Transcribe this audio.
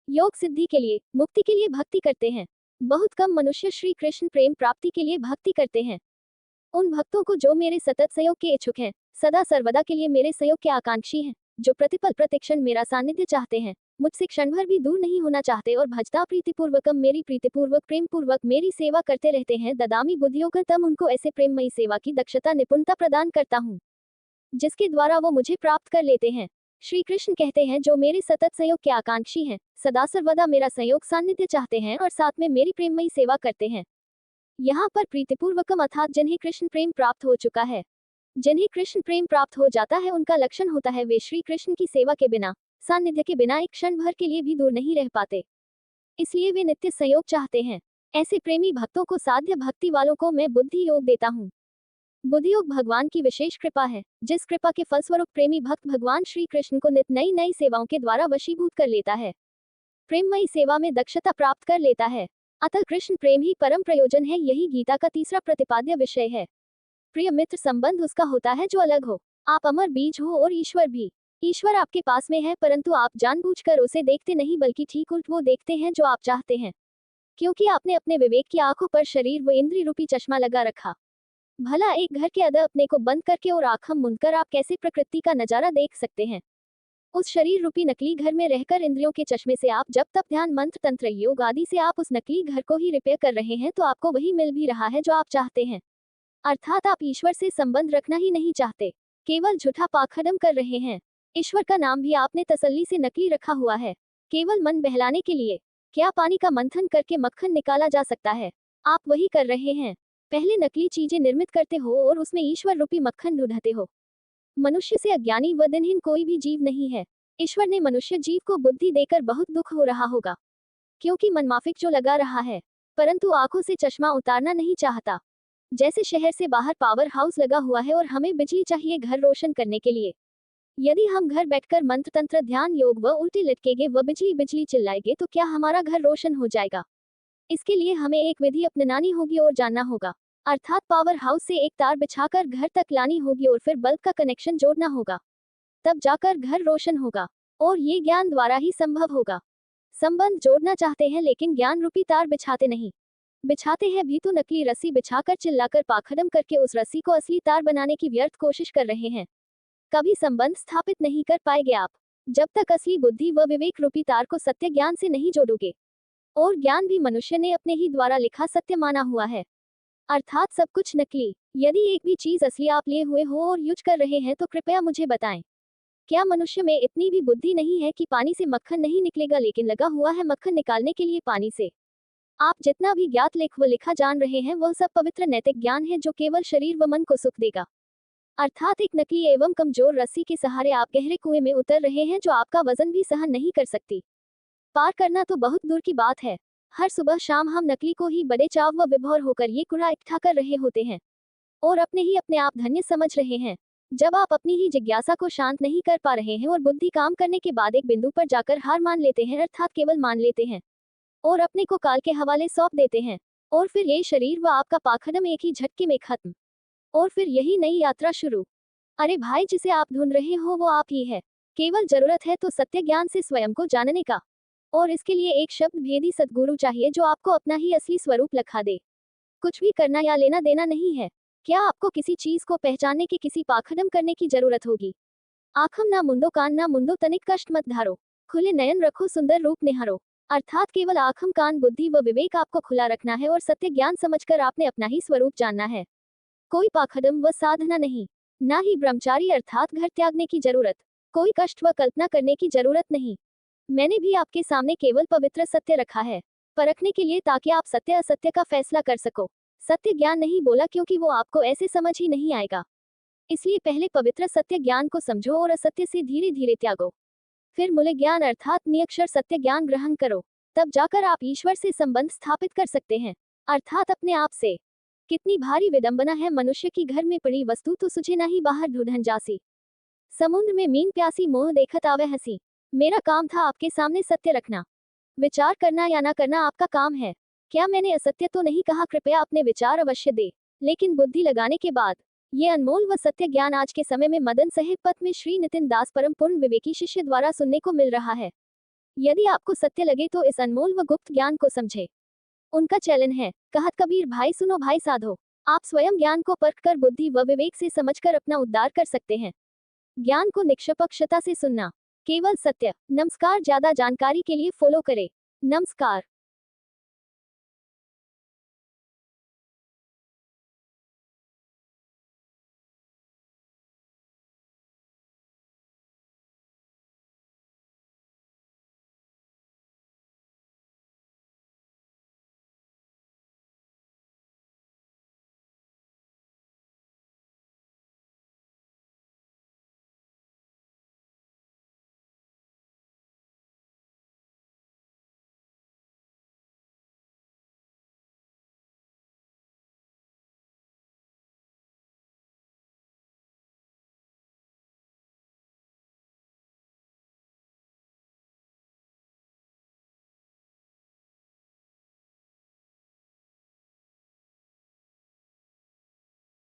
योग सिद्धि के लिए, मुक्ति के लिए भक्ति करते हैं। बहुत कम मनुष्य श्री कृष्ण प्रेम प्राप्ति के लिए भक्ति करते हैं। उन भक्तों को जो मेरे सतत सहयोग के इच्छुक हैं, सदा सर्वदा के लिए मेरे सहयोग के आकांक्षी हैं, जो प्रतिपल प्रतिक्षण मेरा सानिध्य चाहते हैं, मुझसे क्षण भर भी दूर नहीं होना चाहते और भजता प्रीतिपूर्वकम मेरी प्रीतिपूर्वक प्रेम पूर्वक मेरी सेवा करते रहते हैं, ददामी बुद्धियोगतम उनको ऐसे प्रेममयी सेवा की दक्षता निपुणता प्रदान करता हूँ, जिसके द्वारा वो मुझे प्राप्त कर लेते हैं। श्री कृष्ण कहते हैं, जो मेरे सतत सहयोग के आकांक्षी हैं, सदा सर्वदा मेरा सहयोग सानिध्य चाहते हैं और साथ में मेरी प्रेममयी सेवा करते हैं। यहाँ पर प्रीतिपूर्वकम अर्थात जिन्हें कृष्ण प्रेम प्राप्त हो चुका है, जिन्हें कृष्ण प्रेम प्राप्त हो जाता है, उनका लक्षण होता है वे श्री कृष्ण की सेवा के बिना, सानिध्य के बिना एक क्षण भर के लिए भी दूर नहीं रह पाते। इसलिए वे नित्य संयोग चाहते हैं। ऐसे प्रेमी भक्तों को साध्य भक्ति वालों को मैं बुद्धि योग देता हूँ। बुद्धि योग भगवान की विशेष कृपा है, जिस कृपा के फलस्वरूप प्रेमी भक्त भगवान श्री कृष्ण को नित्य नई नई सेवाओं के द्वारा वशीभूत कर लेता है, प्रेममयी सेवा में दक्षता प्राप्त कर लेता है। अतः कृष्ण प्रेम ही परम प्रयोजन है, यही गीता का तीसरा प्रतिपाद्य विषय है। प्रिय मित्र संबंध उसका होता है जो अलग हो। आप अमर बीज हो और ईश्वर भी। ईश्वर आपके पास में है, परंतु आप जानबूझकर उसे देखते नहीं, बल्कि ठीक उल्ट वो देखते हैं जो आप चाहते हैं, क्योंकि आपने अपने विवेक की आंखों पर शरीर व इंद्रिय रूपी चश्मा लगा रखा। भला एक घर के अंदर अपने को बंद करके और आंखें मूंद कर आप कैसे प्रकृति का नजारा देख सकते हैं? उस शरीर रूपी नकली घर में रहकर इंद्रियों के चश्मे से आप जब तप ध्यान मंत्र तंत्र योग आदि से आप उस नकली घर को ही रिपेयर कर रहे हैं, तो आपको वही मिल भी रहा है जो आप चाहते हैं। अर्थात आप ईश्वर से संबंध रखना ही नहीं चाहते, केवल झूठा पाखंड कर रहे हैं। ईश्वर का नाम भी आपने तसल्ली से नकली रखा हुआ है, केवल मन बहलाने के लिए। क्या पानी का मंथन करके मक्खन निकाला जा सकता है? आप वही कर रहे हैं। पहले नकली चीजें निर्मित करते हो और उसमें ईश्वर रूपी मक्खन ढूंढते हो। मनुष्य से अज्ञानी व दिनहीन कोई भी जीव नहीं है। ईश्वर ने मनुष्य जीव को बुद्धि देकर बहुत दुख हो रहा होगा, क्योंकि मनमाफिक जो लगा रहा है, परंतु आंखों से चश्मा उतारना नहीं चाहता। जैसे शहर से बाहर पावर हाउस लगा हुआ है और हमें बिजली चाहिए घर रोशन करने के लिए। यदि हम घर बैठकर मंत्र तंत्र ध्यान योग व उल्टे लटकेंगे व बिजली बिजली चिल्लाएंगे, तो क्या हमारा घर रोशन हो जाएगा? इसके लिए हमें एक विधि अपनानी होगी और जानना होगा, अर्थात पावर हाउस से एक तार बिछाकर घर तक लानी होगी और फिर बल्ब का कनेक्शन जोड़ना होगा, तब जाकर घर रोशन होगा। और ये ज्ञान द्वारा ही संभव होगा। संबंध जोड़ना चाहते हैं लेकिन ज्ञान रूपी तार बिछाते नहीं। बिछाते हैं भी तो नकली रस्सी बिछाकर चिल्लाकर पाखंड करके उस रस्सी को असली तार बनाने की व्यर्थ कोशिश कर रहे हैं। कभी संबंध स्थापित नहीं कर पाएंगे आप, जब तक असली बुद्धि व विवेक रूपी तार को सत्य ज्ञान से नहीं जोड़ोगे। और ज्ञान भी मनुष्य ने अपने ही द्वारा लिखा सत्य माना हुआ है, अर्थात सब कुछ नकली। यदि एक भी चीज असली आप लिए हुए हो और यूज कर रहे हैं, तो कृपया मुझे बताएं, क्या मनुष्य में इतनी भी बुद्धि नहीं है कि पानी से मक्खन नहीं निकलेगा, लेकिन लगा हुआ है मक्खन निकालने के लिए पानी से? आप जितना भी ज्ञात लेख व लिखा जान रहे हैं, वह सब पवित्र नैतिक ज्ञान है, जो केवल शरीर व मन को सुख देगा। अर्थात एक नकली एवं कमजोर रस्सी के सहारे आप गहरे कुएं में उतर रहे हैं, जो आपका वजन भी सहन नहीं कर सकती। पार करना तो बहुत दूर की बात है। हर सुबह शाम हम नकली को ही बड़े चाव व विभोर होकर ये कूड़ा इकट्ठा कर रहे होते हैं और अपने आप धन्य समझ रहे हैं। जब आप अपनी ही जिज्ञासा को शांत नहीं कर पा रहे हैं और बुद्धि काम करने के बाद एक बिंदु पर जाकर हार मान लेते हैं, अर्थात केवल मान लेते हैं और अपने को काल के हवाले सौंप देते हैं, और फिर ये शरीर व आपका पाखंड एक ही झटके में खत्म, और फिर यही नई यात्रा शुरू। अरे भाई, जिसे आप ढूंढ रहे हो वो आप ही है। केवल जरूरत है तो सत्य ज्ञान से स्वयं को जानने का, और इसके लिए एक शब्द भेदी सद्गुरु चाहिए, जो आपको अपना ही असली स्वरूप लखा दे। कुछ भी करना या लेना देना नहीं है। क्या आपको किसी चीज को पहचानने के किसी पाखंड करने की जरूरत होगी? आँखम ना मुंदो, कान ना मुंदो, तनिक कष्ट मत धारो, खुले नयन रखो, सुंदर रूप निहारो। अर्थात केवल आँखम कान बुद्धि व विवेक आपको खुला रखना है और सत्य ज्ञान समझकर आपने अपना ही स्वरूप जानना है। कोई पाखंड व साधना नहीं, ना ही ब्रह्मचारी अर्थात घर त्यागने की जरूरत, कोई कष्ट व कल्पना करने की जरूरत नहीं। मैंने भी आपके सामने केवल पवित्र सत्य रखा है, परखने के लिए, ताकि आप सत्य असत्य का फैसला कर सको। सत्य ज्ञान नहीं बोला क्योंकि वो आपको ऐसे समझ ही नहीं आएगा। इसलिए पहले पवित्र सत्य ज्ञान को समझो और असत्य से धीरे धीरे त्यागो। फिर मूल्य ज्ञान अर्थात निरक्षर सत्य ज्ञान ग्रहण करो, तब जाकर आप ईश्वर से संबंध स्थापित कर सकते हैं, अर्थात अपने आप से। कितनी भारी विडंबना है मनुष्य की, घर में पड़ी वस्तु तो सुझे ना ही बाहर ढूंढन जासी। समुद्र में मीन प्यासी मोह देखत आवे हंसी। मेरा काम था आपके सामने सत्य रखना। विचार करना या ना करना आपका काम है। क्या मैंने असत्य तो नहीं कहा? कृपया अपने विचार अवश्य दे, लेकिन बुद्धि लगाने के बाद। ये अनमोल व सत्य ज्ञान आज के समय में मदन सहित पथ में श्री नितिन दास परम पूर्ण विवेकी शिष्य द्वारा सुनने को मिल रहा है। यदि आपको सत्य लगे तो इस अनमोल व गुप्त ज्ञान को समझे। उनका चलन है, कहत कबीर भाई सुनो भाई साधो। आप स्वयं ज्ञान को परख कर बुद्धि व विवेक से समझकर अपना उद्धार कर सकते हैं। ज्ञान को निष्पक्षता से सुनना, केवल सत्य। नमस्कार, ज्यादा जानकारी के लिए फॉलो करें। नमस्कार।